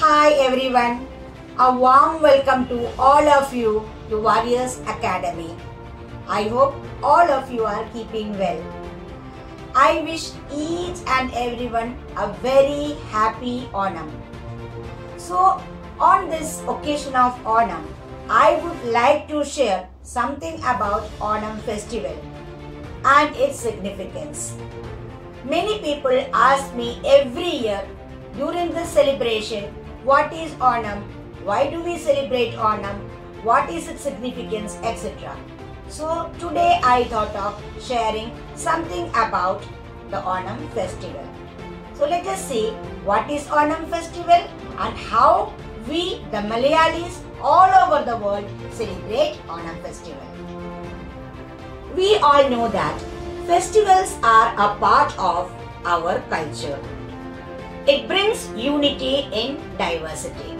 Hi everyone, a warm welcome to all of you to Warriors Academy. I hope all of you are keeping well. I wish each and everyone a very happy Onam. So on this occasion of Onam, I would like to share something about Onam festival and its significance. Many people ask me every year during this celebration, what is Onam? Why do we celebrate Onam? What is its significance, etc. So today I thought of sharing something about the Onam festival. So let us see what is Onam festival and how we, the Malayalis all over the world, celebrate Onam festival. We all know that festivals are a part of our culture. It brings unity in diversity.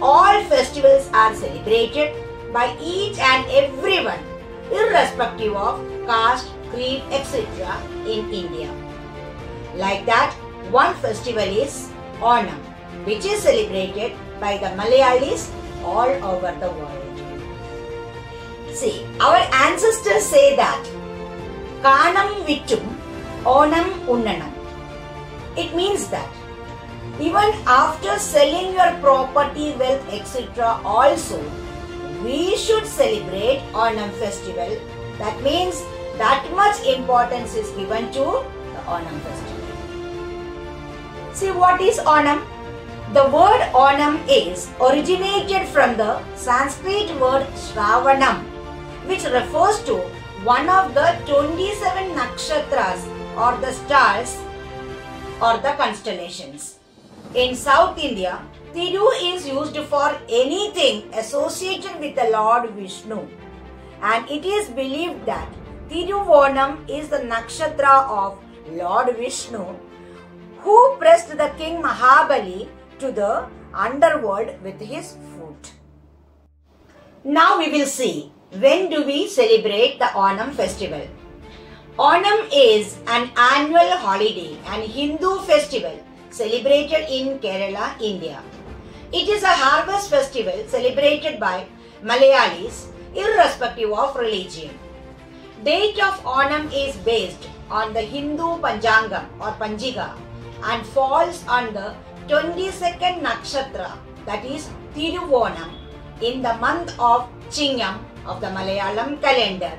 All festivals are celebrated by each and everyone, irrespective of caste, creed, etc. in India. Like that, one festival is Onam, which is celebrated by the Malayalis all over the world. See, our ancestors say that Kanam Vittum Onam Unnanam. It means that even after selling your property, wealth, etc. also, we should celebrate Onam festival. That means that much importance is given to the Onam festival. See, what is Onam? The word Onam is originated from the Sanskrit word Shravanam, which refers to one of the 27 nakshatras or the stars or the constellations. In South India, Thiru is used for anything associated with the Lord Vishnu, and it is believed that Thiruvonam is the nakshatra of Lord Vishnu, who pressed the king Mahabali to the underworld with his foot. Now we will see, when do we celebrate the Onam festival? Onam is an annual holiday and Hindu festival celebrated in Kerala, India. It is a harvest festival celebrated by Malayalis irrespective of religion. Date of Onam is based on the Hindu Panchangam or Panjiga and falls on the 22nd nakshatra, that is Thiruvonam, in the month of Chingam of the Malayalam calendar,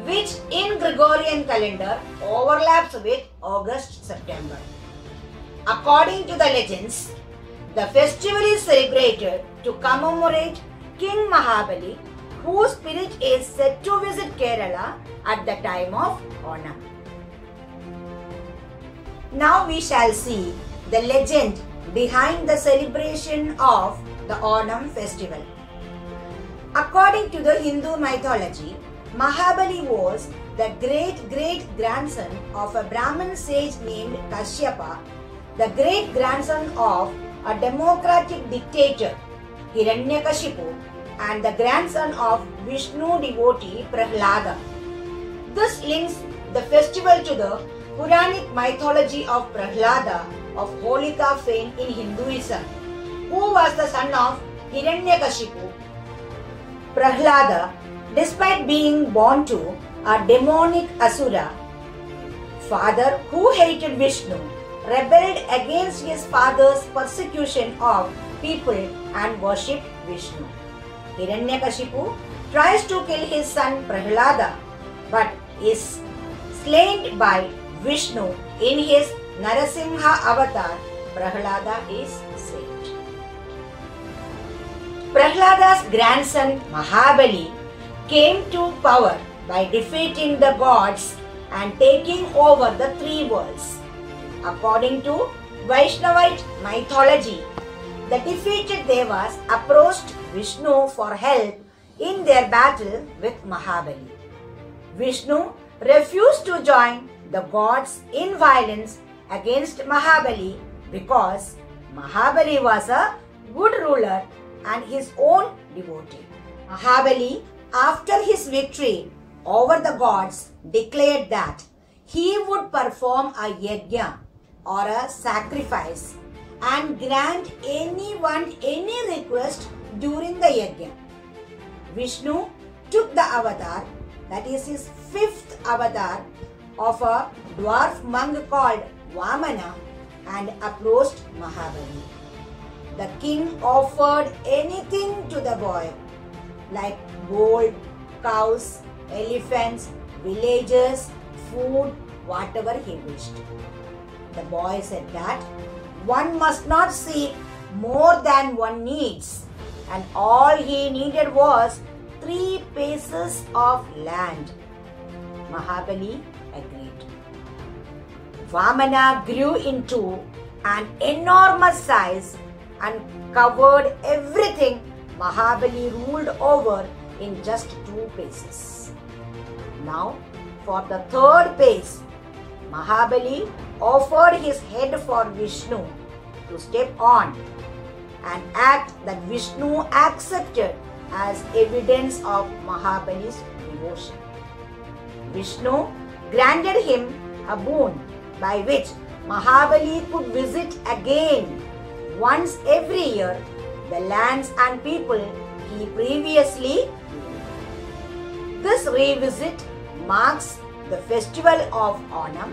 which in Gregorian calendar overlaps with August-September. According to the legends, the festival is celebrated to commemorate King Mahabali, whose spirit is said to visit Kerala at the time of Onam. Now we shall see the legend behind the celebration of the Onam festival. According to the Hindu mythology, Mahabali was the great-great-grandson of a Brahmin sage named Kashyapa, the great-grandson of a democratic dictator, Hiranyakashipu, and the grandson of Vishnu devotee Prahlada. This links the festival to the Puranic mythology of Prahlada of Holika fame in Hinduism, who was the son of Hiranyakashipu. Prahlada, despite being born to a demonic asura father who hated Vishnu, rebelled against his father's persecution of people and worshipped Vishnu. Hiranyakashipu tries to kill his son Prahlada, but is slain by Vishnu in his Narasimha avatar. Prahlada is saved. Prahlada's grandson Mahabali came to power by defeating the gods and taking over the three worlds. According to Vaishnavite mythology, the defeated Devas approached Vishnu for help in their battle with Mahabali. Vishnu refused to join the gods in violence against Mahabali because Mahabali was a good ruler and his own devotee. Mahabali, after his victory over the gods, declared that he would perform a yajna or a sacrifice and grant anyone any request during the yajna. Vishnu took the avatar, that is his fifth avatar, of a dwarf monk called Vamana and approached Mahabali. The king offered anything to the boy, like gold, cows, elephants, villagers, food, whatever he wished. The boy said that one must not seek more than one needs, and all he needed was 3 paces of land. Mahabali agreed. Vamana grew into an enormous size and covered everything Mahabali ruled over in just 2 paces. Now, for the 3rd pace, Mahabali offered his head for Vishnu to step on, an act that Vishnu accepted as evidence of Mahabali's devotion. Vishnu granted him a boon by which Mahabali could visit again once every year the lands and people he previously knew. This revisit marks the festival of Onam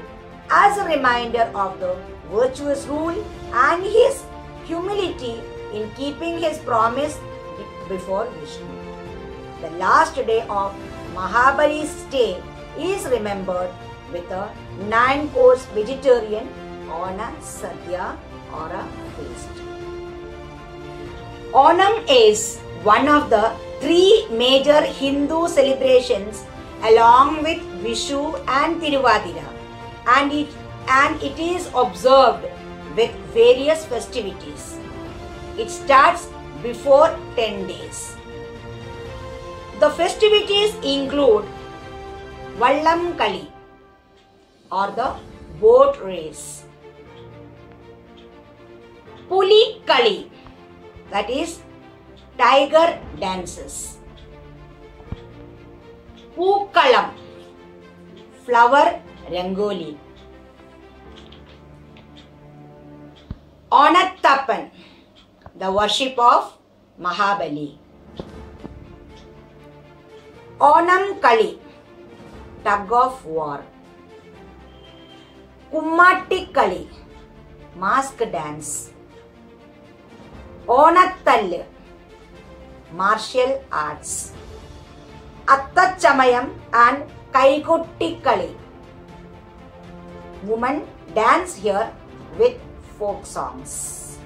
as a reminder of the virtuous rule and his humility in keeping his promise before Vishnu. The last day of Mahabali's stay is remembered with a 9-course vegetarian Ona Sadhya or a feast. Onam is one of the 3 major Hindu celebrations along with Vishu and Tiruvadira, and it is observed with various festivities. It starts before 10 days. The festivities include Vallam Kali or the boat race, Puli Kali, that is tiger dances, Pookalam, flower rangoli, Onathappan, the worship of Mahabali, Onam Kali, tug of war, Kummatti Kali, mask dance, Onathallu, martial arts, Attachamayam and Kaikutti Kali. Women dance here with folk songs.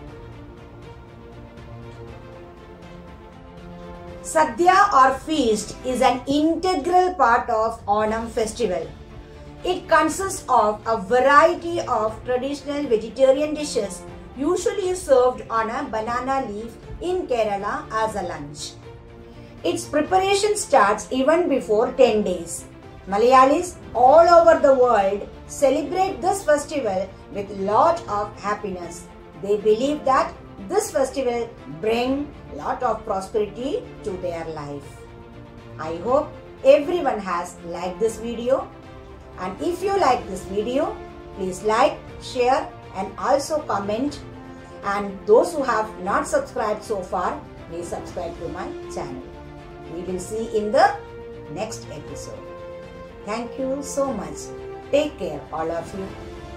Sadhya or feast is an integral part of Onam festival. It consists of a variety of traditional vegetarian dishes usually served on a banana leaf in Kerala as a lunch. Its preparation starts even before 10 days. Malayalis all over the world celebrate this festival with lot of happiness. They believe that this festival brings lot of prosperity to their life. I hope everyone has liked this video, and if you like this video, please like, share and also comment, and those who have not subscribed so far, please subscribe to my channel. We will see in the next episode. Thank you so much. Take care all of you.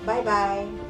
Bye bye.